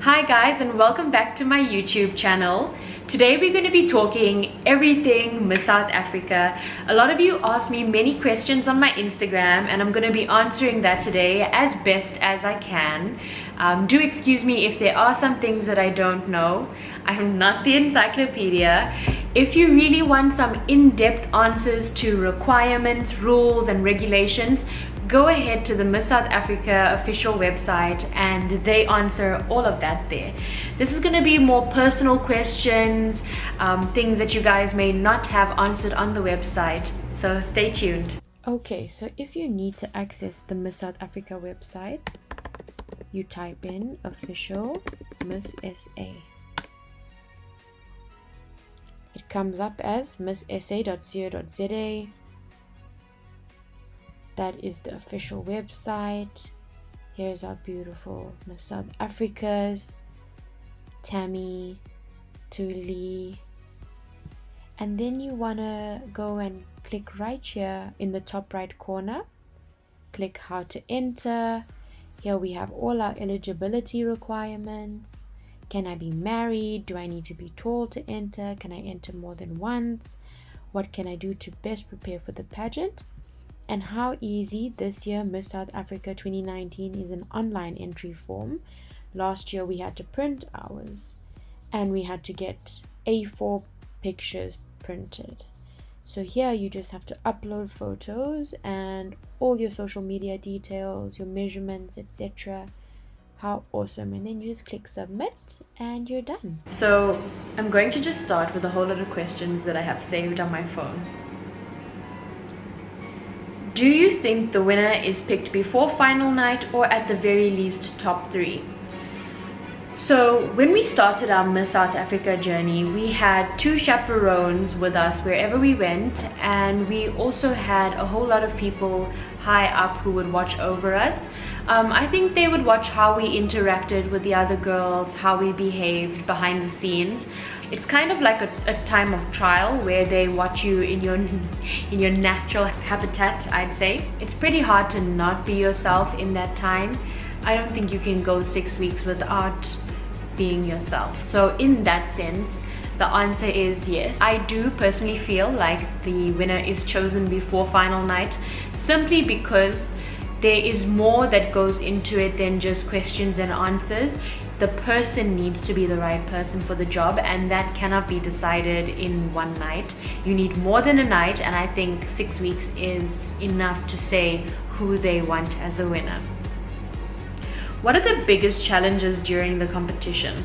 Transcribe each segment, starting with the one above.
Hi guys, and welcome back to my YouTube channel. Today we're going to be talking everything Miss South Africa. A lot of you asked me many questions on my Instagram and I'm going to be answering that today as best as I can. Do excuse me if there are some things that I don't know. I'm not the encyclopedia. If you really want some in-depth answers to requirements, rules and regulations, go ahead to the Miss South Africa official website and they answer all of that there. This is going to be more personal questions, things that you guys may not have answered on the website, so stay tuned. Okay, so if you need to access the Miss South Africa website, you type in official Miss SA. It comes up as missa.co.za. That is the official website. Here's our beautiful Miss South Africa's, Tammy, Tuli. And then you want to go and click right here in the top right corner. Click how to enter. Here we have all our eligibility requirements. Can I be married? Do I need to be tall to enter? Can I enter more than once? What can I do to best prepare for the pageant? And how easy this year Miss South Africa 2019 is an online entry form. Last year we had to print ours and we had to get A4 pictures printed. So here you just have to upload photos and all your social media details, your measurements, etc. How awesome. And then you just click submit and you're done. So I'm going to just start with a whole lot of questions that I have saved on my phone. Do you think the winner is picked before final night or at the very least top 3? So when we started our Miss South Africa journey, we had 2 chaperones with us wherever we went, and we also had a whole lot of people high up who would watch over us. I think they would watch how we interacted with the other girls, how we behaved behind the scenes. It's kind of like a time of trial where they watch you in your natural habitat, I'd say. It's pretty hard to not be yourself in that time. I don't think you can go 6 weeks without being yourself. So in that sense, the answer is yes. I do personally feel like the winner is chosen before final night, simply because there is more that goes into it than just questions and answers. The person needs to be the right person for the job, and that cannot be decided in one night. You need more than a night, and I think 6 weeks is enough to say who they want as a winner. What are the biggest challenges during the competition?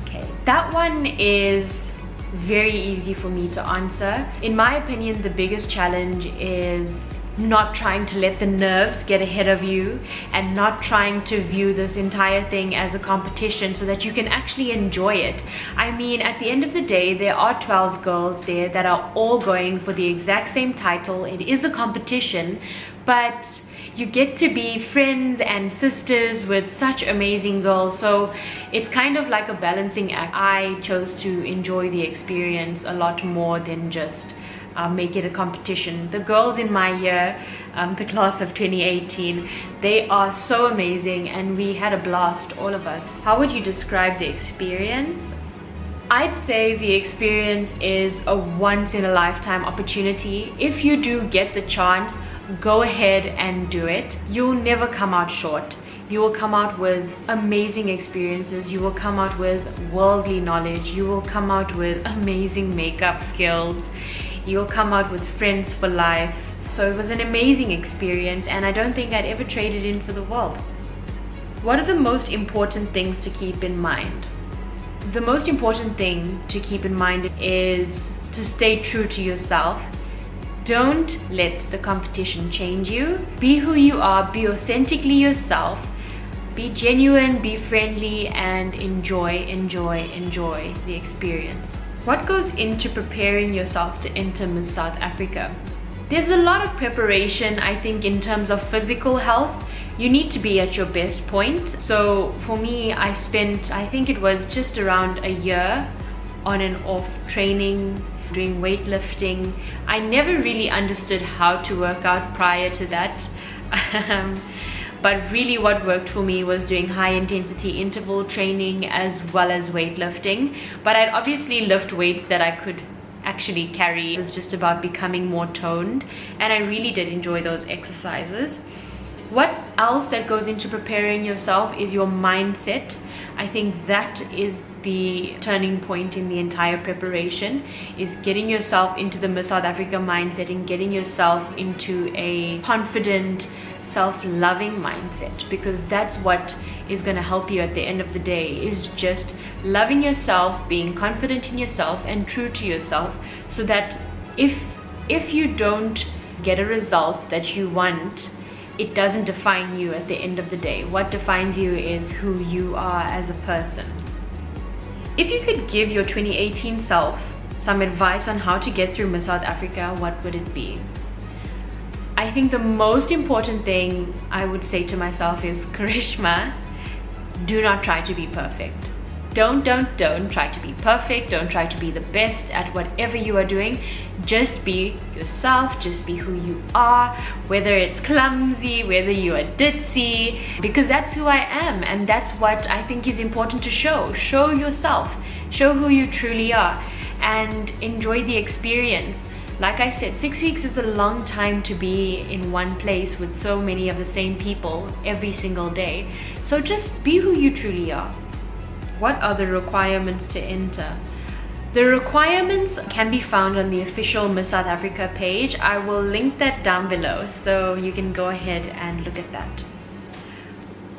Okay, that one is very easy for me to answer. In my opinion, the biggest challenge is not trying to let the nerves get ahead of you and not trying to view this entire thing as a competition so that you can actually enjoy it. I mean, at the end of the day, there are 12 girls there that are all going for the exact same title. It is a competition, but you get to be friends and sisters with such amazing girls, so it's kind of like a balancing act. I chose to enjoy the experience a lot more than just make it a competition. The girls in my year, the class of 2018, they are so amazing and we had a blast, all of us. How would you describe the experience? I'd say the experience is a once-in-a-lifetime opportunity. If you do get the chance, go ahead and do it. You'll never come out short. You will come out with amazing experiences. You will come out with worldly knowledge. You will come out with amazing makeup skills. You'll come out with friends for life. So it was an amazing experience and I don't think I'd ever trade it in for the world. What are the most important things to keep in mind? The most important thing to keep in mind is to stay true to yourself. Don't let the competition change you. Be who you are, be authentically yourself, be genuine, be friendly, and enjoy the experience. What goes into preparing yourself to enter Miss South Africa? There's a lot of preparation, I think, in terms of physical health. You need to be at your best point. So for me, I spent, I think it was just around a year on and off training, doing weightlifting. I never really understood how to work out prior to that. but really what worked for me was doing high intensity interval training as well as weightlifting. But I'd obviously lift weights that I could actually carry. It was just about becoming more toned, and I really did enjoy those exercises. What else that goes into preparing yourself is your mindset. I think that is the turning point in the entire preparation, is getting yourself into the Miss South Africa mindset and getting yourself into a confident, self-loving mindset, because that's what is going to help you at the end of the day, is just loving yourself, being confident in yourself and true to yourself, so that if you don't get a result that you want, it doesn't define you at the end of the day. What defines you is who you are as a person. If you could give your 2018 self some advice on how to get through Miss South Africa, what would it be? I think the most important thing I would say to myself is, Karishma, do not try to be perfect. Don't try to be perfect. Don't try to be the best at whatever you are doing. Just be yourself, just be who you are, whether it's clumsy, whether you are ditzy, because that's who I am, and that's what I think is important to show. Show yourself, show who you truly are, and enjoy the experience. Like I said, 6 weeks is a long time to be in one place with so many of the same people every single day. So just be who you truly are. What are the requirements to enter? The requirements can be found on the official Miss South Africa page. I will link that down below, so you can go ahead and look at that.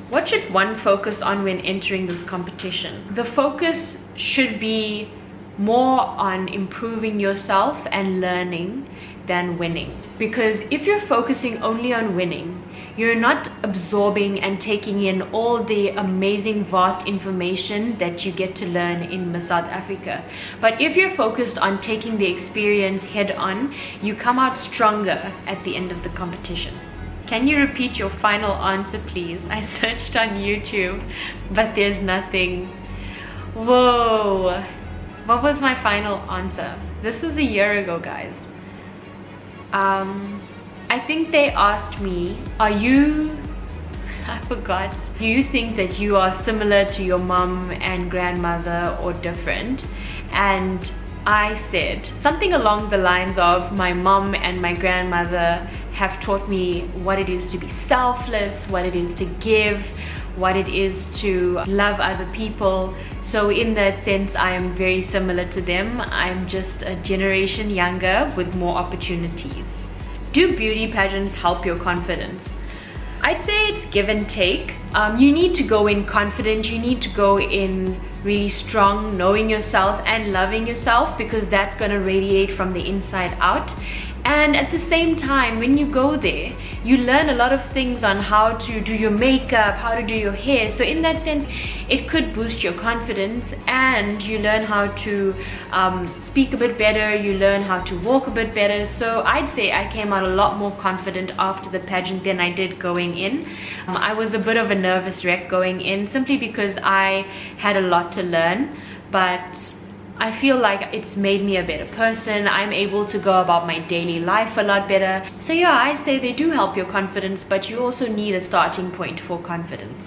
What should one focus on when entering this competition? The focus should be more on improving yourself and learning than winning. Because if you're focusing only on winning, you're not absorbing and taking in all the amazing vast information that you get to learn in Miss South Africa. But if you're focused on taking the experience head on, you come out stronger at the end of the competition. Can you repeat your final answer, please? I searched on YouTube, but there's nothing. Whoa. What was my final answer? This was a year ago, guys. I think they asked me, I forgot. Do you think that you are similar to your mom and grandmother or different? And I said something along the lines of, my mom and my grandmother have taught me what it is to be selfless, what it is to give, what it is to love other people. So in that sense, I am very similar to them. I'm just a generation younger with more opportunities. Do beauty pageants help your confidence? I'd say it's give and take. You need to go in confident, you need to go in really strong, knowing yourself and loving yourself, because that's going to radiate from the inside out. And at the same time, when you go there, you learn a lot of things on how to do your makeup, how to do your hair. So in that sense, it could boost your confidence, and you learn how to speak a bit better, you learn how to walk a bit better. So I'd say I came out a lot more confident after the pageant than I did going in. I was a bit of a nervous wreck going in, simply because I had a lot to learn, but I feel like it's made me a better person. I'm able to go about my daily life a lot better. So yeah, I'd say they do help your confidence, but you also need a starting point for confidence.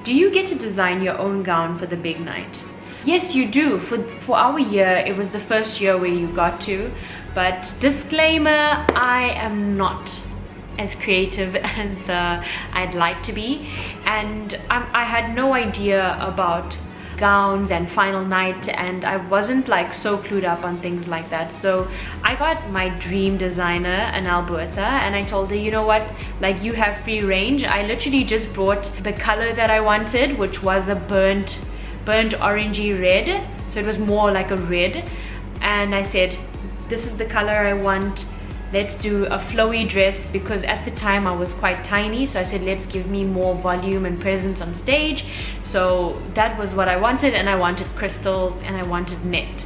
Do you get to design your own gown for the big night? Yes, you do. For our year, it was the first year where you got to. But disclaimer, I am not as creative as I'd like to be. And I had no idea about gowns and final night, and I wasn't like so clued up on things like that. So I got my dream designer, an Alberta, and I told her, you know what, like, you have free range. I literally just brought the color that I wanted, which was a burnt orangey red, so it was more like a red, and I said, this is the color I want. Let's do a flowy dress, because at the time I was quite tiny, so I said, let's give me more volume and presence on stage. So that was what I wanted, and I wanted crystals and I wanted net.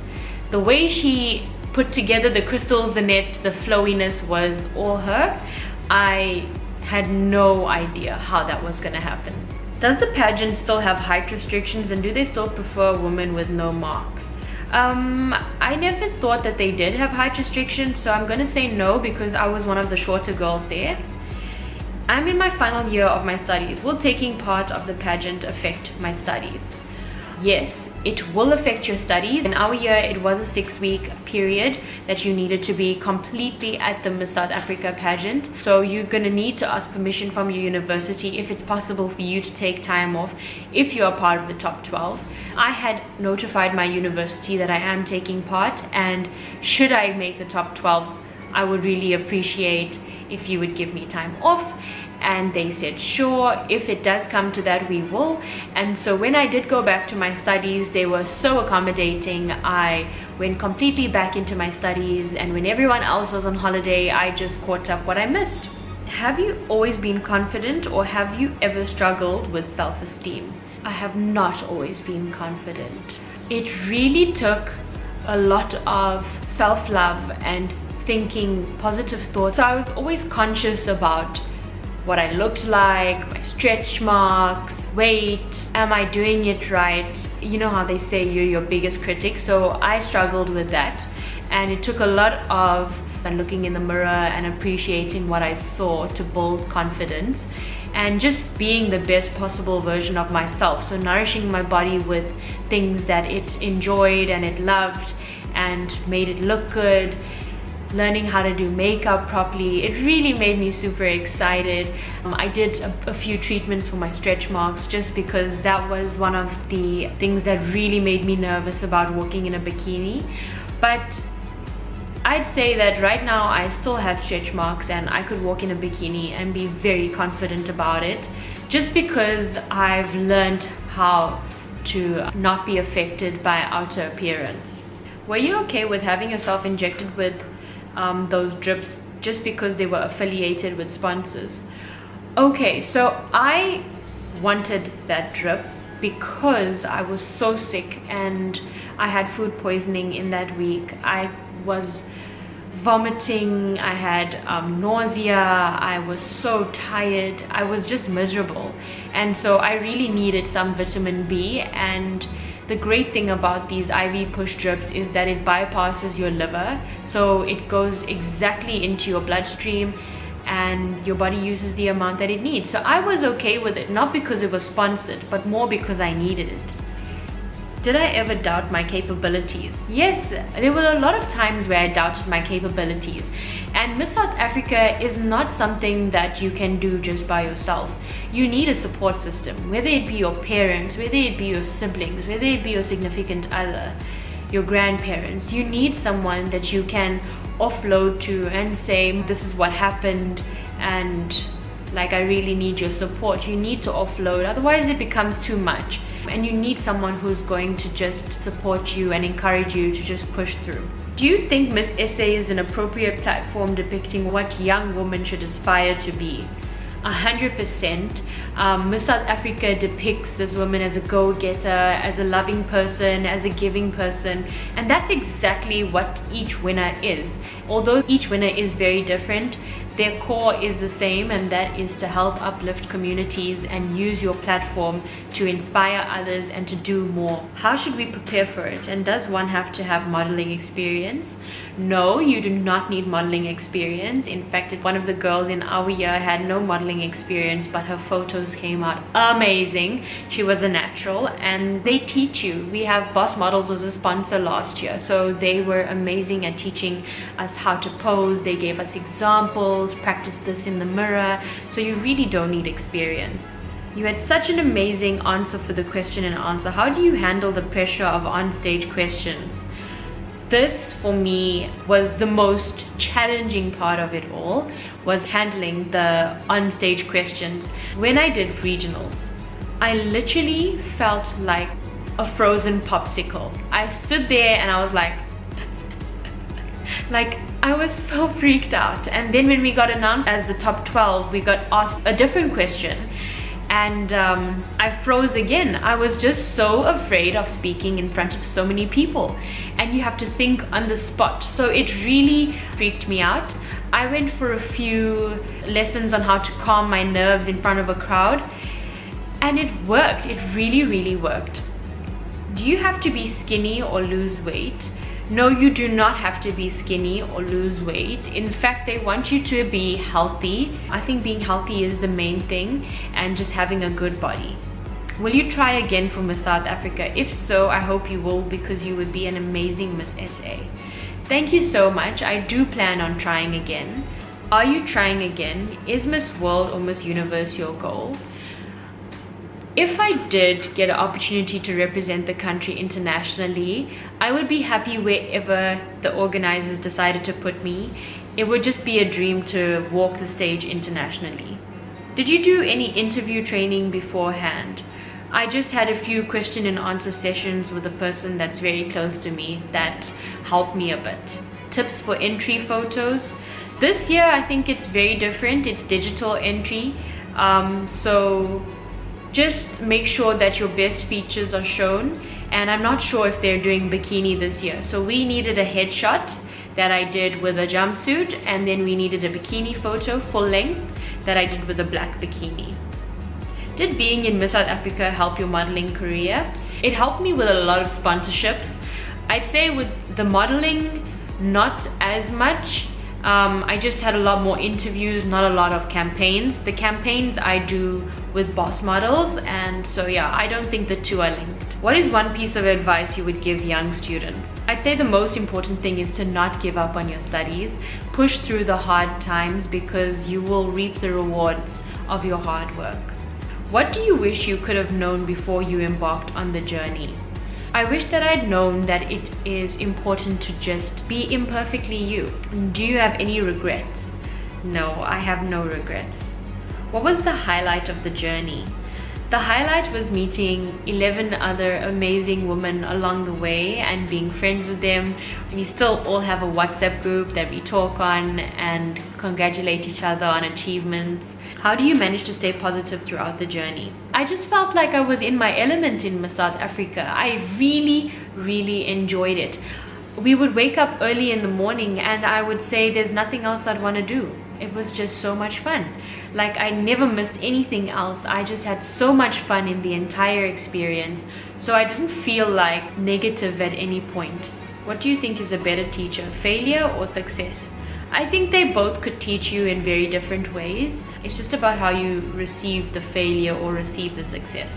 The way she put together the crystals, the net, the flowiness was all her. I had no idea how that was gonna happen. Does the pageant still have height restrictions, and do they still prefer women with no marks? I never thought that they did have height restrictions, so I'm gonna say no, because I was one of the shorter girls there. I'm in my final year of my studies. Will taking part of the pageant affect my studies? Yes, it will affect your studies. In our year, it was a 6-week period that you needed to be completely at the Miss South Africa pageant. So you're gonna need to ask permission from your university if it's possible for you to take time off if you are part of the top 12. I had notified my university that I am taking part, and should I make the top 12, I would really appreciate if you would give me time off. And they said, sure, if it does come to that, we will. And so when I did go back to my studies, they were so accommodating. I went completely back into my studies, and when everyone else was on holiday, I just caught up what I missed. Have you always been confident, or have you ever struggled with self-esteem? I have not always been confident. It really took a lot of self-love and thinking positive thoughts. So I was always conscious about what I looked like, my stretch marks, weight, am I doing it right? You know how they say you're your biggest critic, so I struggled with that. And it took a lot of looking in the mirror and appreciating what I saw to build confidence and just being the best possible version of myself. So nourishing my body with things that it enjoyed and it loved and made it look good. Learning how to do makeup properly, it really made me super excited. I did a few treatments for my stretch marks just because that was one of the things that really made me nervous about walking in a bikini. But I'd say that right now I still have stretch marks and I could walk in a bikini and be very confident about it, just because I've learned how to not be affected by outer appearance. Were you okay with having yourself injected with those drips just because they were affiliated with sponsors? Okay, so I wanted that drip because I was so sick and I had food poisoning in that week. I was vomiting, I had nausea, I was so tired, I was just miserable, and so I really needed some vitamin B. And the great thing about these IV push drips is that it bypasses your liver, so it goes exactly into your bloodstream and your body uses the amount that it needs. So I was okay with it, not because it was sponsored, but more because I needed it. Did I ever doubt my capabilities? Yes, there were a lot of times where I doubted my capabilities. And Miss South Africa is not something that you can do just by yourself. You need a support system, whether it be your parents, whether it be your siblings, whether it be your significant other, your grandparents. You need someone that you can offload to and say, this is what happened, and like, I really need your support. You need to offload, otherwise it becomes too much. And you need someone who's going to just support you and encourage you to just push through. Do you think Miss SA is an appropriate platform depicting what young women should aspire to be? 100%. Miss South Africa depicts this woman as a go-getter, as a loving person, as a giving person, and that's exactly what each winner is. Although each winner is very different, their core is the same, and that is to help uplift communities and use your platform to inspire others and to do more. How should we prepare for it? And does one have to have modeling experience? No, you do not need modeling experience. In fact, one of the girls in our year had no modeling experience, but her photos came out amazing. She was a natural, and they teach you. We have Boss Models as a sponsor last year, so they were amazing at teaching us how to pose. They gave us examples, practice this in the mirror, so you really don't need experience. You had such an amazing answer for the question and answer. How do you handle the pressure of on-stage questions? This, for me, was the most challenging part of it all, was handling the on-stage questions. When I did regionals, I literally felt like a frozen popsicle. I stood there and I was like I was so freaked out. And then when we got announced as the top 12, we got asked a different question, and I froze again. I was just so afraid of speaking in front of so many people, and you have to think on the spot, so it really freaked me out. I went for a few lessons on how to calm my nerves in front of a crowd, and it worked. It really worked. Do you have to be skinny or lose weight No, you do not have to be skinny or lose weight. In fact, they want you to be healthy. I think being healthy is the main thing, and just having a good body. Will you try again for Miss South Africa? If so, I hope you will, because you would be an amazing Miss SA. Thank you so much. I do plan on trying again. Are you trying again? Is Miss World or Miss Universe your goal? If I did get an opportunity to represent the country internationally, I would be happy wherever the organizers decided to put me. It would just be a dream to walk the stage internationally. Did you do any interview training beforehand? I just had a few question and answer sessions with a person that's very close to me that helped me a bit. Tips for entry photos. This year I think it's very different. It's digital entry. So just make sure that your best features are shown. And I'm not sure if they're doing bikini this year. So we needed a headshot that I did with a jumpsuit, and then we needed a bikini photo full length that I did with a black bikini. Did being in Miss South Africa help your modeling career? It helped me with a lot of sponsorships. I'd say with the modeling, not as much. I just had a lot more interviews, not a lot of campaigns. The campaigns I do with boss models, and so yeah, I don't think the two are linked. What is one piece of advice you would give young students? I'd say the most important thing is to not give up on your studies. Push through the hard times, because you will reap the rewards of your hard work. What do you wish you could have known before you embarked on the journey? I wish that I'd known that it is important to just be imperfectly you. Do you have any regrets? No, I have no regrets. What was the highlight of the journey? The highlight was meeting 11 other amazing women along the way and being friends with them. We still all have a WhatsApp group that we talk on and congratulate each other on achievements. How do you manage to stay positive throughout the journey? I just felt like I was in my element in Miss South Africa. I really enjoyed it. We would wake up early in the morning and I would say there's nothing else I'd want to do. It was just so much fun. Like, I never missed anything else. I just had so much fun in the entire experience. So I didn't feel like negative at any point. What do you think is a better teacher, failure or success? I think they both could teach you in very different ways. It's just about how you receive the failure or receive the success.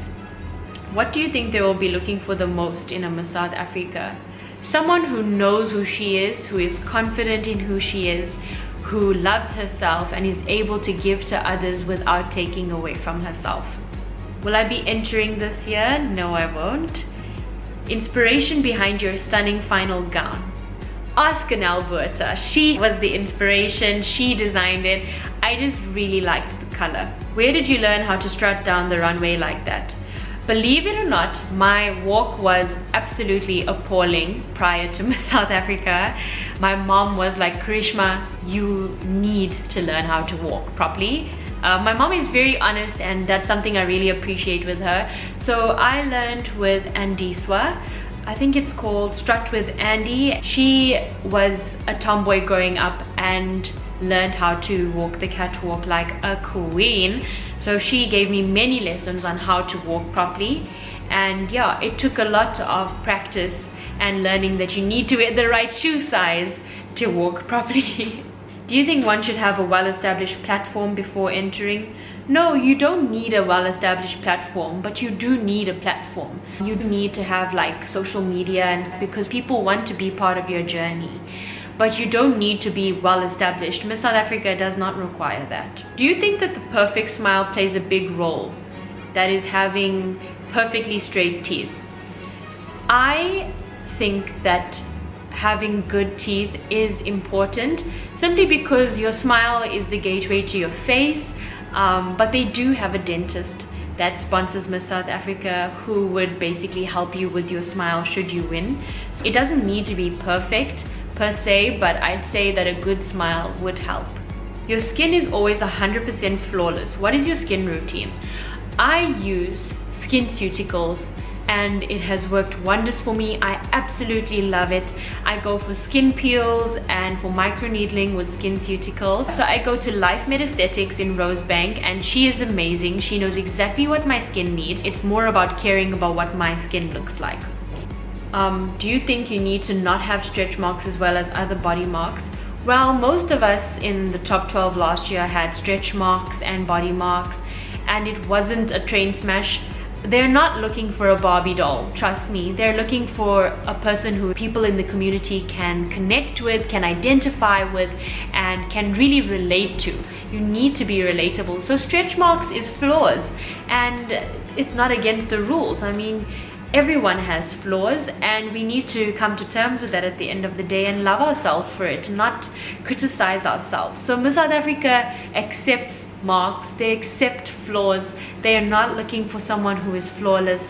What do you think they will be looking for the most in a Miss South Africa? Someone who knows who she is, who is confident in who she is, who loves herself and is able to give to others without taking away from herself. Will I be entering this year? No, I won't. Inspiration behind your stunning final gown. Ask an Alberta. She was the inspiration. She designed it. I just really liked the color. Where did you learn how to strut down the runway like that? Believe it or not, my walk was absolutely appalling prior to Miss South Africa. My mom was like, Karishma, you need to learn how to walk properly. My mom is very honest, and that's something I really appreciate with her. So I learned with ANDISWA. I think it's called Strut with Andy. She was a tomboy growing up and learned how to walk the catwalk like a queen. So she gave me many lessons on how to walk properly. And yeah, it took a lot of practice and learning that you need to wear the right shoe size to walk properly. Do you think one should have a well-established platform before entering? No, you don't need a well-established platform, but you do need a platform. You need to have like social media, and because people want to be part of your journey. But you don't need to be well-established. Miss South Africa does not require that. Do you think that the perfect smile plays a big role? That is having perfectly straight teeth. I think that having good teeth is important simply because your smile is the gateway to your face. But they do have a dentist that sponsors Miss South Africa who would basically help you with your smile should you win. It doesn't need to be perfect per se, but I'd say that a good smile would help. Your skin is always 100% flawless. What is your skin routine? I use SkinCeuticals and it has worked wonders for me. I absolutely love it. I go for skin peels and for microneedling with SkinCeuticals. So I go to Life Med Aesthetics in Rosebank, and she is amazing. She knows exactly what my skin needs. It's more about caring about what my skin looks like. Do you think you need to not have stretch marks as well as other body marks? Well, most of us in the top 12 last year had stretch marks and body marks, and it wasn't a train smash. They're not looking for a Barbie doll, trust me. They're looking for a person who people in the community can connect with, can identify with, and can really relate to. You need to be relatable. So stretch marks is flaws, and it's not against the rules. I mean, everyone has flaws, and we need to come to terms with that at the end of the day and love ourselves for it, not criticize ourselves. So Miss South Africa accepts marks, they accept flaws. They are not looking for someone who is flawless.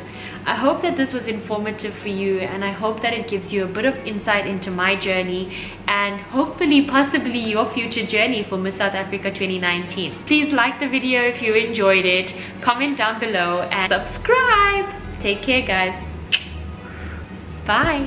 I hope that this was informative for you, and I hope that it gives you a bit of insight into my journey and hopefully possibly your future journey for Miss South Africa 2019. Please like the video if you enjoyed it, comment down below and subscribe. Take care, guys. Bye.